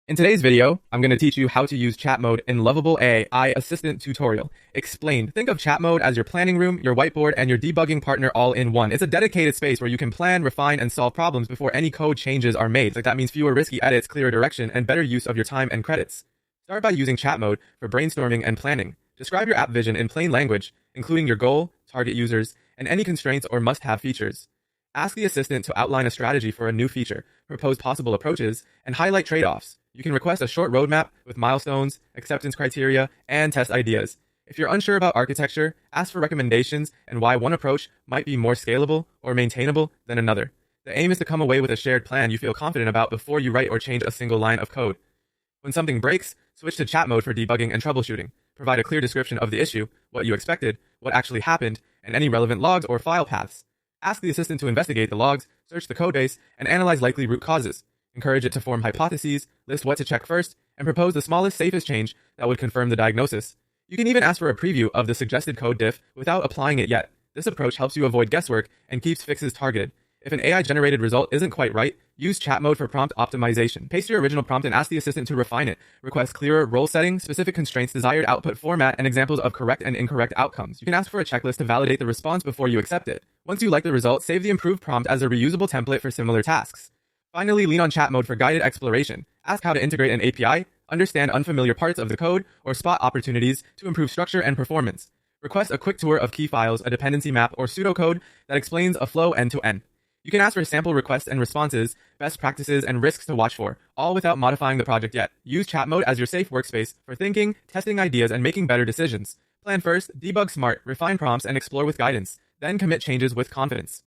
In today's video, I'm going to teach you how to use chat mode in Lovable AI Assistant tutorial. Explained. Think of chat mode as your planning room, your whiteboard, and your debugging partner all in one. It's a dedicated space where you can plan, refine, and solve problems before any code changes are made. That means fewer risky edits, clearer direction, and better use of your time and credits. Start by using chat mode for brainstorming and planning. Describe your app vision in plain language, including your goal, target users, and any constraints or must-have features. Ask the assistant to outline a strategy for a new feature, propose possible approaches, and highlight trade-offs. You can request a short roadmap with milestones, acceptance criteria, and test ideas. If you're unsure about architecture, ask for recommendations and why one approach might be more scalable or maintainable than another. The aim is to come away with a shared plan you feel confident about before you write or change a single line of code. When something breaks, switch to chat mode for debugging and troubleshooting. Provide a clear description of the issue, what you expected, what actually happened, and any relevant logs or file paths. Ask the assistant to investigate the logs, search the codebase, and analyze likely root causes. Encourage it to form hypotheses, list what to check first, and propose the smallest, safest change that would confirm the diagnosis. You can even ask for a preview of the suggested code diff without applying it yet. This approach helps you avoid guesswork and keeps fixes targeted. If an AI-generated result isn't quite right, use chat mode for prompt optimization. Paste your original prompt and ask the assistant to refine it. Request clearer role settings, specific constraints, desired output format, and examples of correct and incorrect outcomes. You can ask for a checklist to validate the response before you accept it. Once you like the result, save the improved prompt as a reusable template for similar tasks. Finally, lean on chat mode for guided exploration. Ask how to integrate an API, understand unfamiliar parts of the code, or spot opportunities to improve structure and performance. Request a quick tour of key files, a dependency map, or pseudocode that explains a flow end-to-end. You can ask for sample requests and responses, best practices, and risks to watch for, all without modifying the project yet. Use chat mode as your safe workspace for thinking, testing ideas, and making better decisions. Plan first, debug smart, refine prompts, and explore with guidance. Then commit changes with confidence.